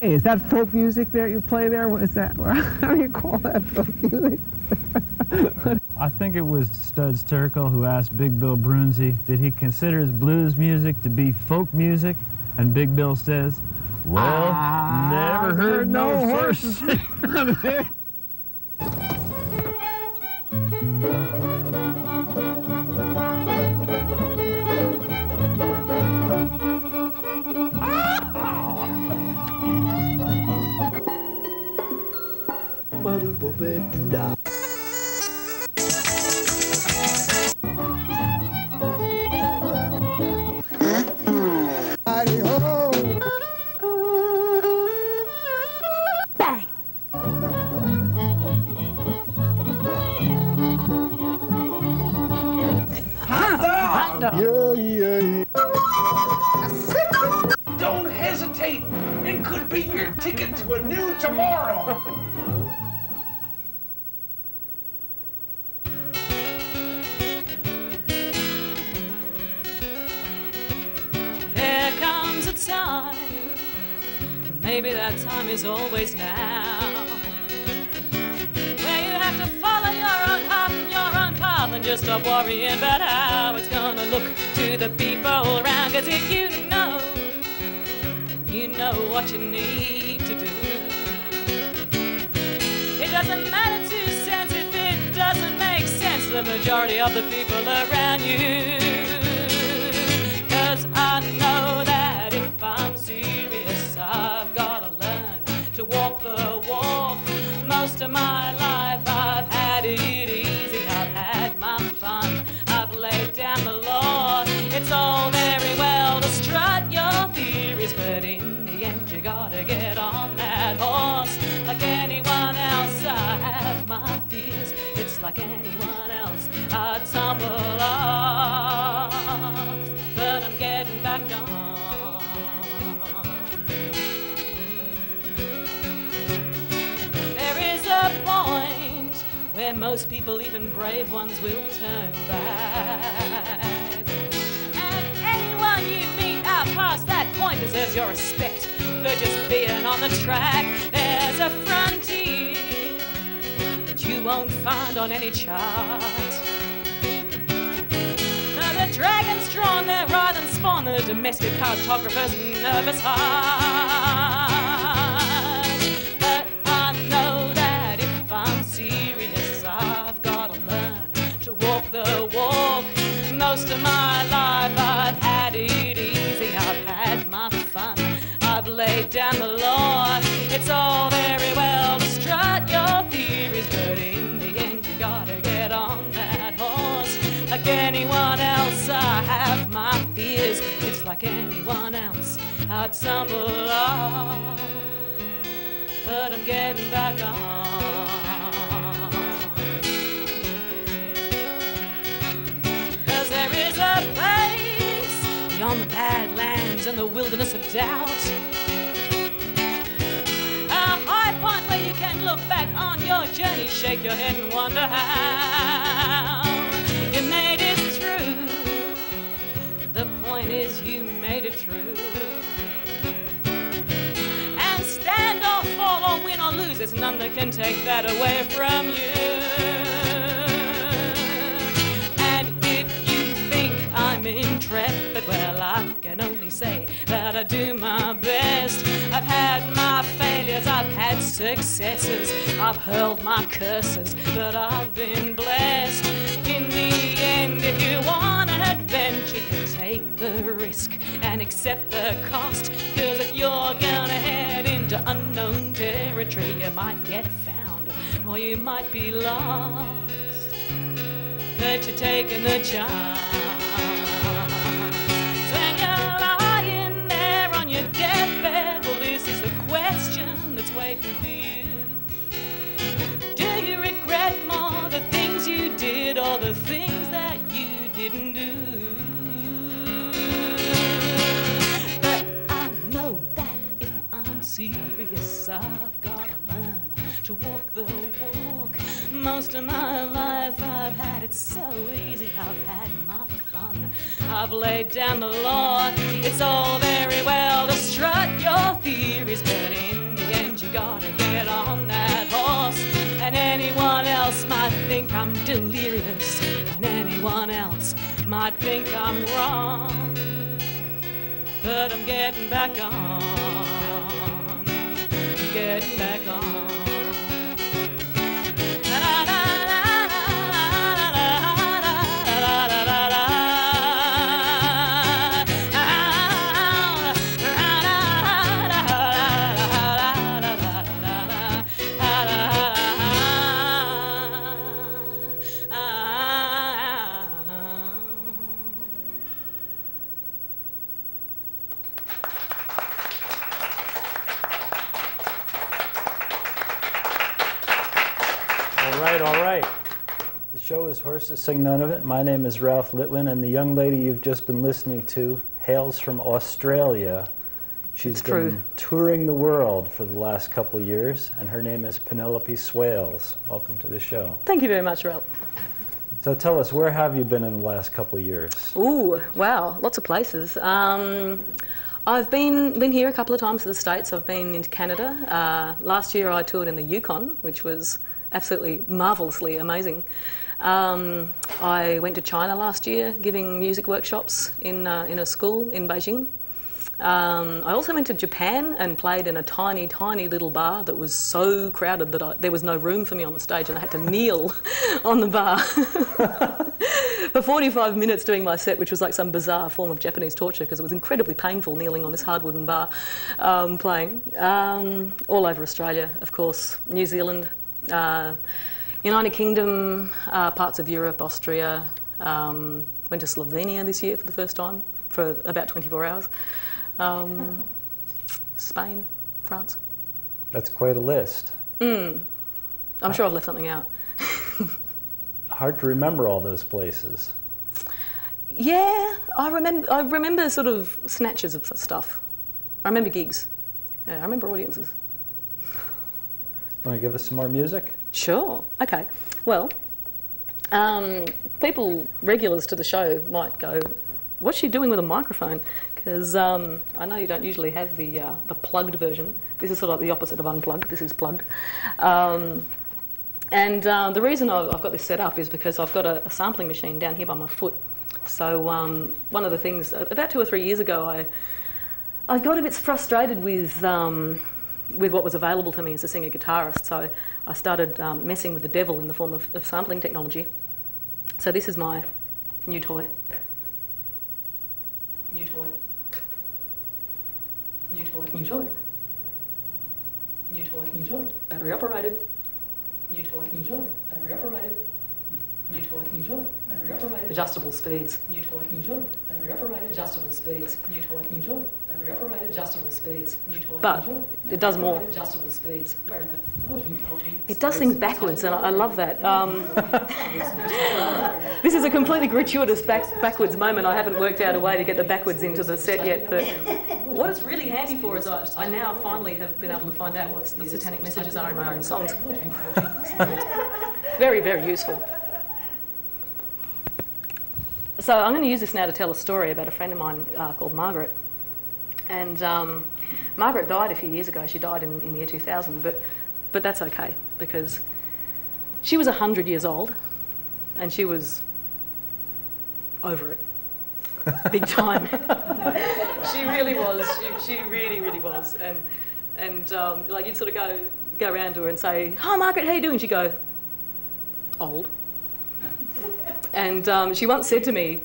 Hey, is that folk music there you play there? What is that? How do you call that folk music? I think it was Studs Terkel who asked Big Bill Brunzi, did he consider his blues music to be folk music? And Big Bill says, well, never heard no horse. Don't hesitate. It could be your ticket to a new tomorrow. There comes a time, maybe that time is always now, where you have to follow your own heart and your own path and just stop worrying about how it's gonna look to the people around. 'Cause if you know what you need to do, it doesn't matter 2 cents if it doesn't make sense to the majority of the people around you. 'Cause I know that if I'm serious, I've gotta learn to walk the walk. Most of my life I've had it easy, I've had my fun, I've laid down the law. It's all very well to strut your theories, but in the end you gotta get on that horse. Like anyone else, I have my fears. It's like anyone else, I tumble off, but I'm getting back on. There is a point where most people, even brave ones, will turn back. And anyone you meet out past that point deserves your respect for just being on the track. There's a frontier that you won't find on any chart. Now the dragon's drawn their writhe and spawn, the domestic cartographer's nervous heart. But I know that if I'm serious, I've gotta learn to walk the walk. Most of my life I've had it easy, I've had my fun, I've laid down the law. It's all very well to strut your theories, but in the end you gotta get on that horse. Like anyone else, I have my fears. It's like anyone else, I tumble off, but I'm getting back on. 'Cause there is a place beyond the badlands and the wilderness of doubt, a high point where you can look back on your journey, shake your head and wonder how you made it through. The point is you made it through. And stand or fall or win or lose, there's none that can take that away from you. And if you think I'm intrepid, well, I can only say that I do my best. I've had my failures, I've had successes, I've hurled my curses, but I've been blessed. In the end, if you want an adventure, you take the risk and accept the cost. 'Cause if you're gonna head into unknown territory, you might get found or you might be lost, but you're taking the chance. When you're lying there on your deathbed, well, this is the question that's waiting for you. Do you regret more the things you did or the things that you didn't do? But I know that if I'm serious, I've gotta learn to walk the walk. Most of my life I've had it so easy, I've had my fun, I've laid down the law. It's all very well to strut your theories, but in gotta get on that horse. And anyone else might think I'm delirious, and anyone else might think I'm wrong. But I'm getting back on, I'm getting back on. All right. The show is Horses Sing None of It. My name is Ralph Litwin, and the young lady you've just been listening to hails from Australia. She's been touring the world for the last couple of years, and her name is Penelope Swales. Welcome to the show. Thank you very much, Ralph. So tell us, where have you been in the last couple of years? Ooh, wow, lots of places. I've been here a couple of times to the States. I've been into Canada. Last year I toured in the Yukon, which was absolutely marvellously amazing. I went to China last year giving music workshops in a school in Beijing. I also went to Japan and played in a tiny, tiny little bar that was so crowded that there was no room for me on the stage, and I had to kneel on the bar for 45 minutes doing my set, which was like some bizarre form of Japanese torture because it was incredibly painful kneeling on this hard wooden bar playing. All over Australia, of course, New Zealand, United Kingdom, parts of Europe, Austria. Went to Slovenia this year for the first time for about 24 hours. Spain, France. That's quite a list. I'm sure I've left something out. Hard to remember all those places. Yeah, I remember sort of snatches of stuff. I remember gigs. Yeah, I remember audiences. Want to give us some more music? Sure. Okay. Well, people, regulars to the show, might go, "What's she doing with a microphone?" Because I know you don't usually have the plugged version. This is sort of like the opposite of unplugged. This is plugged. The reason I've got this set up is because I've got a sampling machine down here by my foot. So one of the things, about 2 or 3 years ago, I got a bit frustrated with what was available to me as a singer-guitarist. So I started messing with the devil in the form of sampling technology. So this is my new toy. New toy. New toy. New toy. New toy. New toy. Battery operated. New toy. New toy. Battery operated. New toy. New toy. Battery operated. Adjustable speeds. New toy. New toy. Battery operated. Adjustable speeds. New toy. New toy. Battery operated. Adjustable speeds. New toy. But it does more. Adjustable speeds. It does things backwards, and I love that. This is a completely gratuitous backwards moment. I haven't worked out a way to get the backwards into the set yet, but what it's really handy for is I now finally have been able to find out what the satanic messages are in my own songs. Very, very useful. So I'm going to use this now to tell a story about a friend of mine called Margaret. And Margaret died a few years ago. She died in the year 2000, but that's okay because she was 100 years old and she was over it, big time. She really was. She really, really was. And like you'd sort of go around to her and say, "Hi, Margaret, how you doing?" She'd go, "Old." And she once said to me,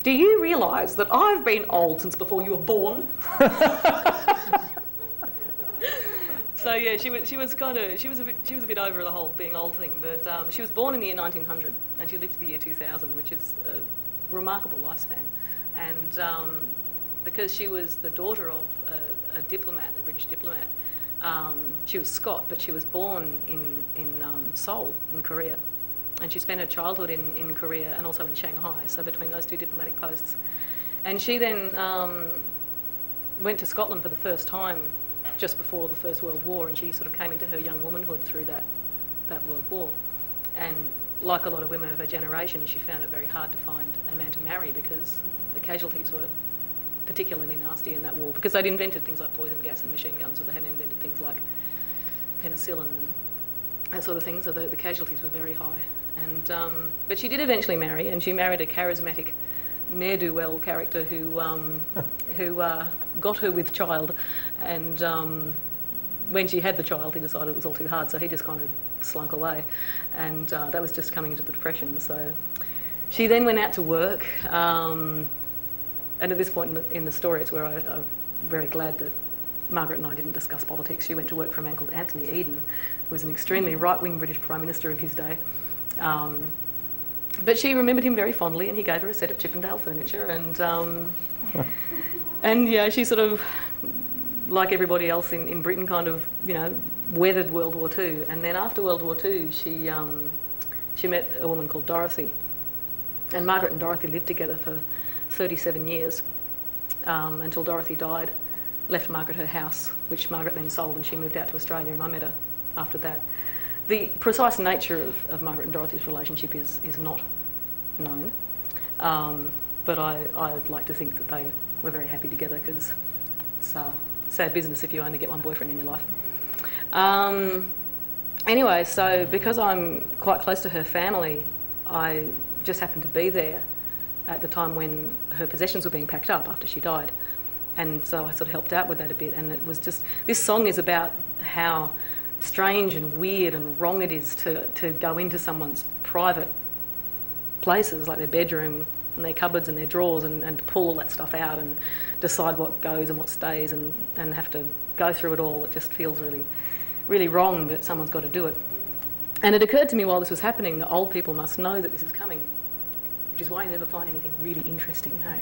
"Do you realise that I've been old since before you were born?" So yeah, she was a bit over the whole being old thing. But she was born in the year 1900 and she lived to the year 2000, which is a remarkable lifespan. And because she was the daughter of a diplomat, a British diplomat, she was Scot, but she was born in Seoul, in Korea. And she spent her childhood in Korea and also in Shanghai, so between those two diplomatic posts. And she then went to Scotland for the first time just before the First World War, and she sort of came into her young womanhood through that World War. And like a lot of women of her generation, she found it very hard to find a man to marry because the casualties were particularly nasty in that war, because they'd invented things like poison gas and machine guns, but they hadn't invented things like penicillin and that sort of thing, so the casualties were very high. And but she did eventually marry, and she married a charismatic ne'er-do-well character who got her with child, and when she had the child, he decided it was all too hard, so he just kind of slunk away, and that was just coming into the Depression. So she then went out to work, and at this point in the story, it's where I'm very glad that Margaret and I didn't discuss politics. She went to work for a man called Anthony Eden, who was an extremely right-wing British Prime Minister of his day. But she remembered him very fondly, and he gave her a set of Chippendale furniture, and yeah, she sort of, like everybody else in Britain, kind of, you know, weathered World War II. And then after World War II, she met a woman called Dorothy, and Margaret and Dorothy lived together for 37 years until Dorothy died, left Margaret her house, which Margaret then sold, and she moved out to Australia, and I met her after that. The precise nature of Margaret and Dorothy's relationship is not known, but I'd like to think that they were very happy together, because it's sad business if you only get one boyfriend in your life. Anyway, so because I'm quite close to her family, I just happened to be there at the time when her possessions were being packed up after she died. And so I sort of helped out with that a bit, and it was just, this song is about how strange and weird and wrong it is to go into someone's private places, like their bedroom and their cupboards and their drawers, and pull all that stuff out and decide what goes and what stays, and have to go through it all. It just feels really, really wrong, but someone's got to do it. And it occurred to me while this was happening that old people must know that this is coming, which is why you never find anything really interesting, hey?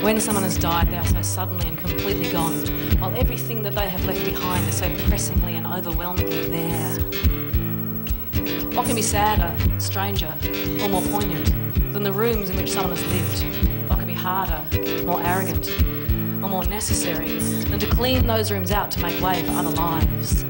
When someone has died, they are so suddenly and completely gone, while everything that they have left behind is so pressingly and overwhelmingly there. What can be sadder, stranger, or more poignant than the rooms in which someone has lived? What can be harder, more arrogant, or more necessary than to clean those rooms out to make way for other lives?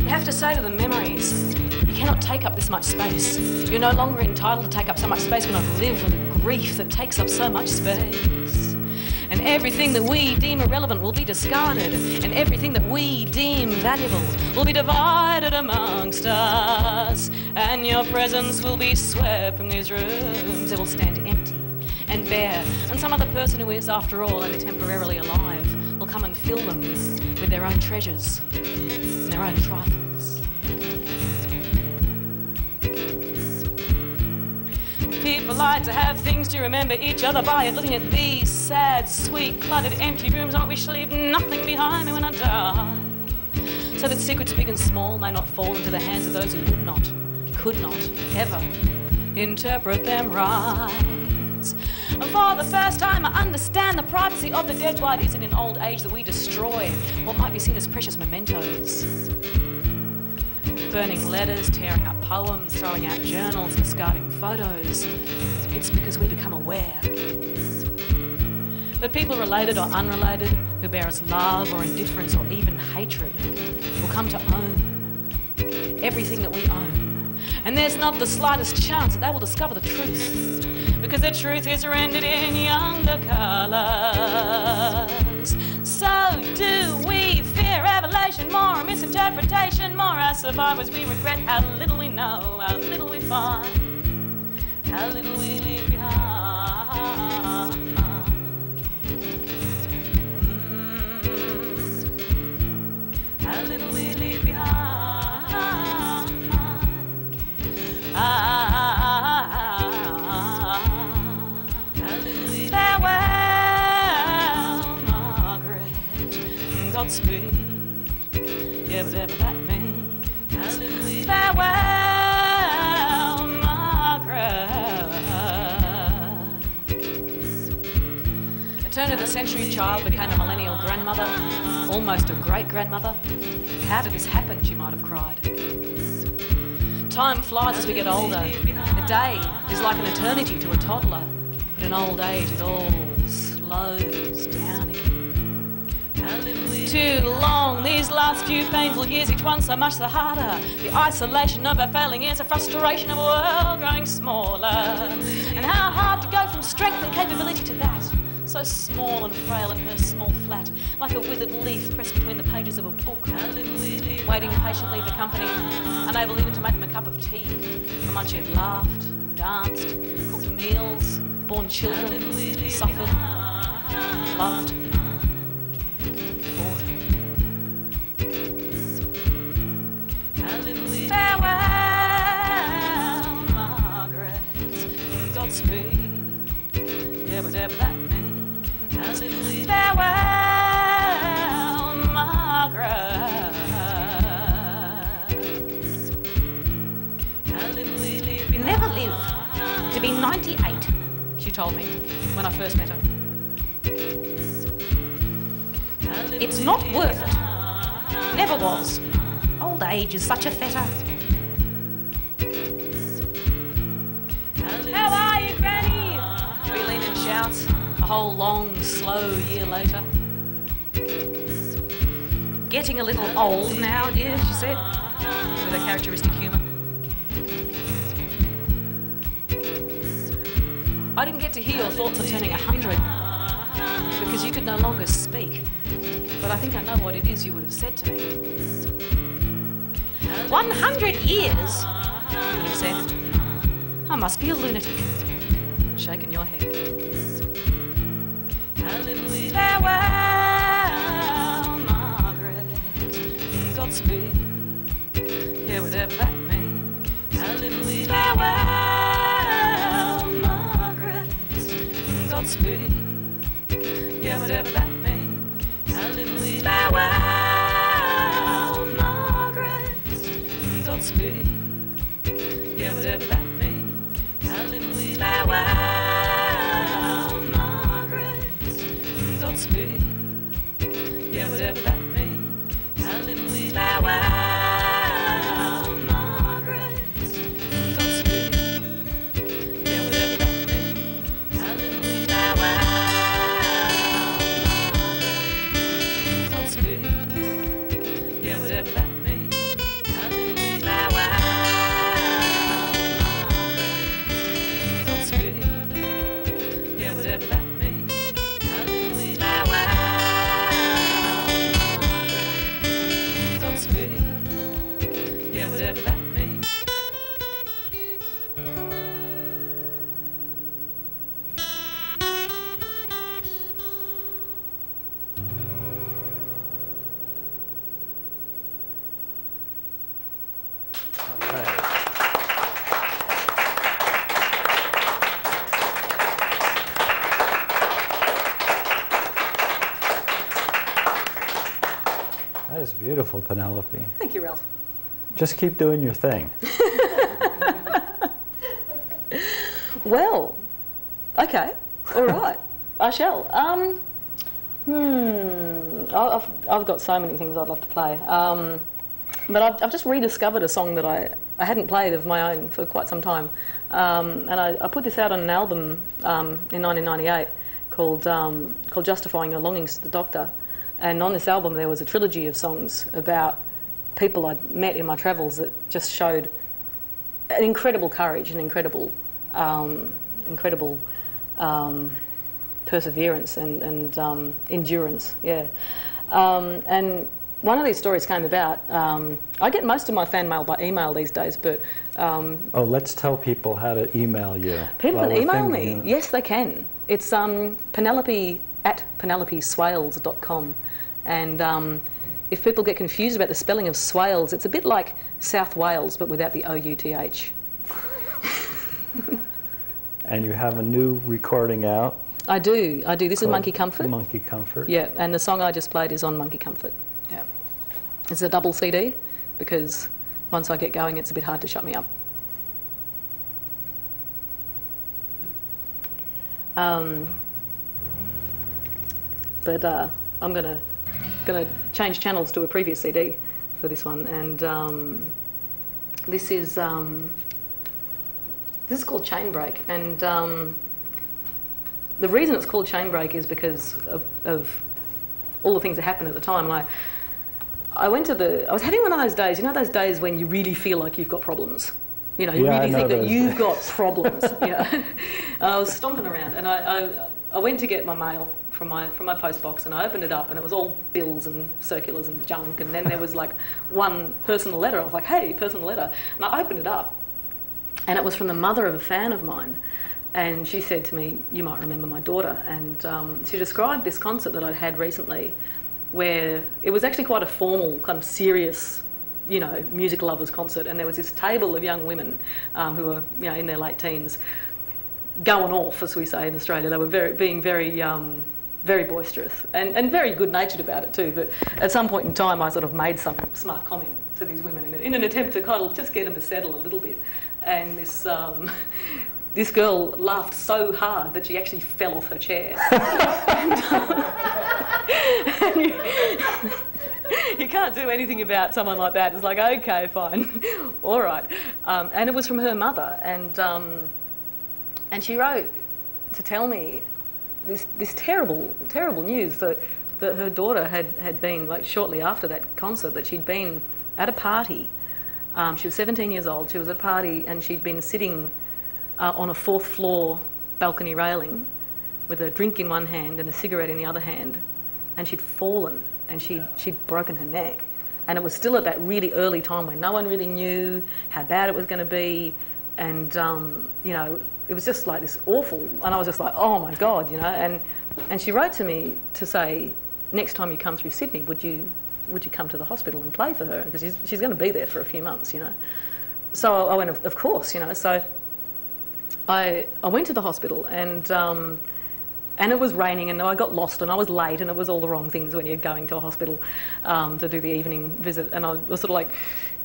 You have to say to the memories, you cannot take up this much space. You're no longer entitled to take up so much space when I've lived with a grief that takes up so much space. And everything that we deem irrelevant will be discarded, and everything that we deem valuable will be divided amongst us. And your presence will be swept from these rooms. They will stand empty and bare, and some other person who is, after all, only temporarily alive will come and fill them with their own treasures and their own trifles. People like to have things to remember each other by, and looking at these sad, sweet, cluttered, empty rooms, I wish to leave nothing behind me when I die, so that secrets big and small may not fall into the hands of those who would not, could not, ever interpret them right. hands. And for the first time I understand the privacy of the dead. Why is it in old age that we destroy what might be seen as precious mementos? Burning letters, tearing up poems, throwing out journals, discarding photos. It's because we become aware that people related or unrelated who bear us love or indifference or even hatred will come to own everything that we own. And there's not the slightest chance that they will discover the truth, because the truth is rendered in younger colours. So do we fear revelation more, or misinterpretation more? As survivors we regret how little we know, how little we find, how little we leave behind. How little we leave behind. Farewell, Margaret, Godspeed, yeah, whatever that means. Farewell, Margaret. A turn of the century child became a millennial grandmother, almost a great-grandmother. How did this happen, she might have cried. Time flies as we get older. A day is like an eternity to a toddler, but in old age it all slows down again. Too long, these last few painful years, each one so much the harder. The isolation of our failing years, the frustration of a world growing smaller. And how hard to go from strength and capability to that. So small and frail in her small flat, like a withered leaf pressed between the pages of a book, waiting patiently for company, unable even to make them a cup of tea. From once she had laughed, danced, cooked meals, born children, suffered, loved, fought. Farewell, Margaret, Godspeed, yeah, whatever that means. Farewell, Margaret. Never live to be 98, she told me when I first met her. It's not worth it. Never was. Old age is such a fetter. How are you, Granny? We lean and shout. A whole long, slow year later. Getting a little old now, dear, she said, with her characteristic humour. I didn't get to hear your thoughts on turning 100 because you could no longer speak, but I think I know what it is you would have said to me. 100 years, you would have said. I must be a lunatic. Shaking your head. Farewell, Margaret, Godspeed, yeah, whatever that means. Farewell, Margaret, Godspeed, yeah, whatever that means. Farewell, Margaret, Godspeed, yeah, whatever that means. Farewell, Margaret, Godspeed, yeah, whatever that means. Farewell, Margaret, Godspeed, yeah, whatever that means. Farewell, Godspeed, yeah, whatever that means. Farewell, Godspeed, yeah, whatever that means. Yeah, whatever that means. That is beautiful, Penelope. Thank you, Ralph. Just keep doing your thing. Well, Okay, all right, I shall. I've got so many things I'd love to play. But I've just rediscovered a song that I hadn't played of my own for quite some time. And I put this out on an album in 1998 called Justifying Your Longings to the Doctor. And on this album there was a trilogy of songs about people I'd met in my travels that just showed an incredible courage and incredible perseverance and endurance, yeah. And one of these stories came about. I get most of my fan mail by email these days, but... oh, let's tell people how to email you. People can email me. Yes, they can. It's Penelope at penelopeswales.com. And if people get confused about the spelling of Swales, it's a bit like South Wales, but without the O-U-T-H. And you have a new recording out? I do. This is Monkey Comfort. Monkey Comfort. Yeah, and the song I just played is on Monkey Comfort. Yeah. It's a double CD because once I get going, it's a bit hard to shut me up. But I'm gonna change channels to a previous CD for this one, and this is called Chain Break, and the reason it's called Chain Break is because of all the things that happened at the time. And I was having one of those days, you know, those days when you really feel like you've got problems. You know, you really think that you've got problems. Yeah. I was stomping around, and I went to get my mail from my post box, and I opened it up, and it was all bills and circulars and junk, and then there was like one personal letter. I was like, hey, personal letter. And I opened it up, and it was from the mother of a fan of mine. And she said to me, you might remember my daughter. And she described this concert that I'd had recently where it was actually quite a formal, kind of serious, you know, music lovers concert. And there was this table of young women who were, you know, in their late teens, going off, as we say in Australia. They were being very boisterous and very good-natured about it too. But at some point in time, I sort of made some smart comment to these women in an attempt to kind of just get them to settle a little bit. And this... this girl laughed so hard that she actually fell off her chair. and you can't do anything about someone like that. It's like, okay, fine, all right. And it was from her mother, and she wrote to tell me this terrible news that her daughter had been, like shortly after that concert, that she'd been at a party. She was 17 years old. She was at a party, and she'd been sitting on a 4th floor balcony railing with a drink in one hand and a cigarette in the other hand, and she'd fallen and she'd broken her neck. And it was still at that really early time when no one really knew how bad it was going to be, and you know, it was just like this awful, and I was just like, oh my God, you know. And she wrote to me to say, next time you come through Sydney, would you come to the hospital and play for her, because she's going to be there for a few months, you know. So I went, of course, you know. So I went to the hospital, and it was raining, and I got lost, and I was late, and it was all the wrong things when you're going to a hospital to do the evening visit. And I was sort of like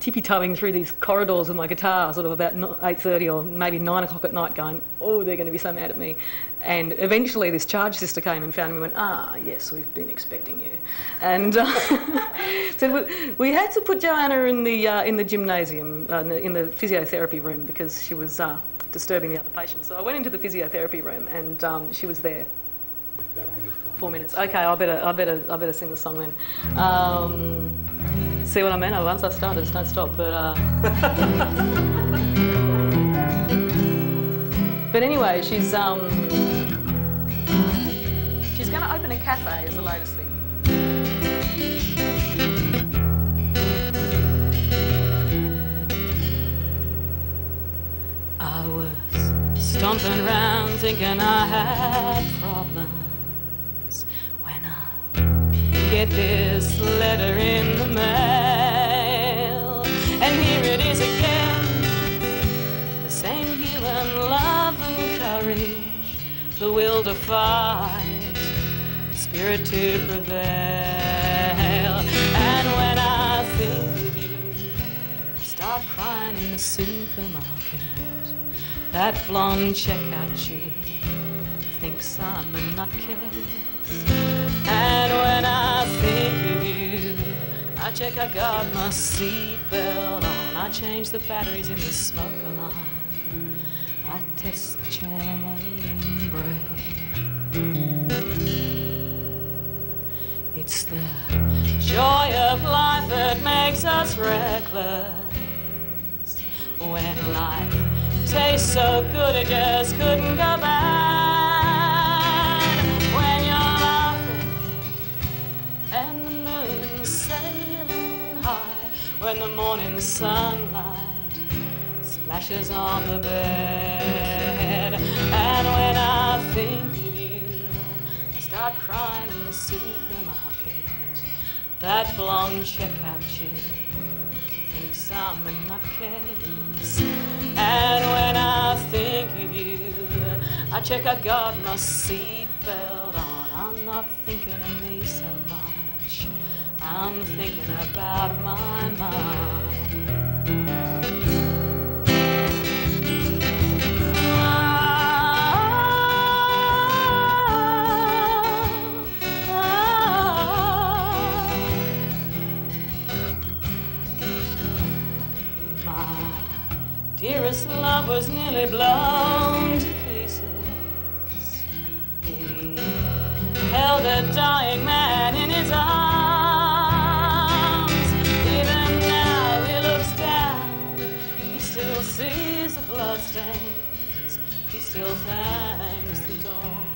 tippy-toeing through these corridors with my guitar, sort of about 8:30 or maybe 9 o'clock at night, going, oh, they're going to be so mad at me. And eventually this charge sister came and found me and went, yes, we've been expecting you. And so we had to put Joanna in the gymnasium, in the physiotherapy room, because she was disturbing the other patients. So I went into the physiotherapy room, and she was there. 4 minutes. Okay, I better sing the song then. See what I mean? Once I start, I just don't stop. But anyway, she's going to open a cafe, is the latest thing. I was stomping around thinking I had problems when I get this letter in the mail, and here it is again, the same human love and courage, the will to fight, the spirit to prevail. And when I think of you, I start crying in the supermarket. That blonde checkout chick thinks I'm a nutcase. And when I think of you, I check I got my seatbelt on. I change the batteries in the smoke alarm. I test the chain brake. It's the joy of life that makes us reckless. When life tastes so good it just couldn't go bad. When you're laughing and the moon's sailing high. When the morning sunlight splashes on the bed. And when I think of you, I start crying in the supermarket. That blonde checkout chick thinks I'm a nutcase. And when I think of you, I check I got my seatbelt on. I'm not thinking of me so much, I'm thinking about my mom. Dearest love was nearly blown to pieces. He held a dying man in his arms. Even now he looks down, he still sees the bloodstains. He still thanks the dawn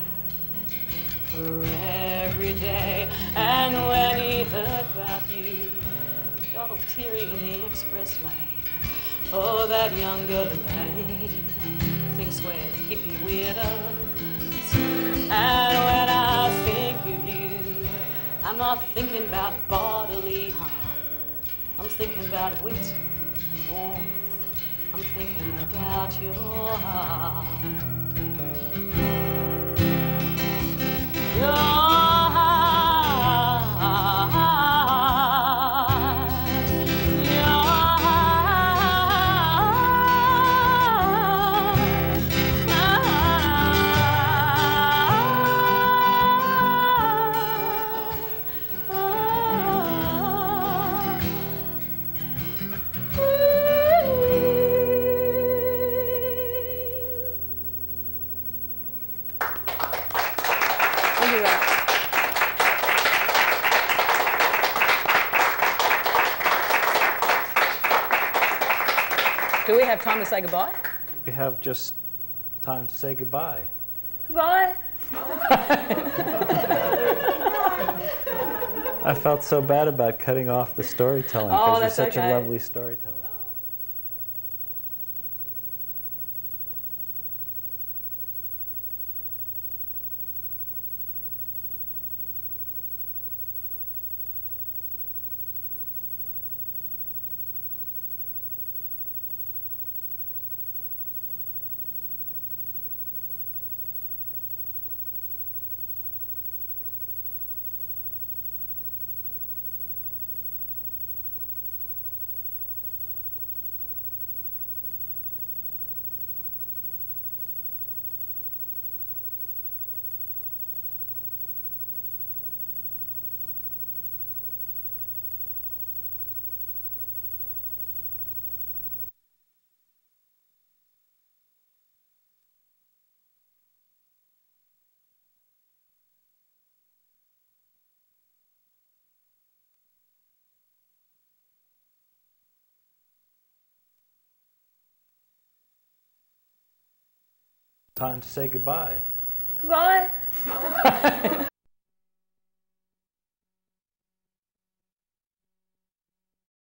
for every day. And when he heard about you, he got all teary in the express lane. Oh, that young girl Elaine thinks we're hippie weirdos. And when I think of you, I'm not thinking about bodily harm. I'm thinking about wit and warmth. I'm thinking about your heart. Your heart. Do we have time to say goodbye? We have just time to say goodbye. Goodbye. I felt so bad about cutting off the storytelling because you're that's such okay. a lovely storyteller. Time to say goodbye. Goodbye.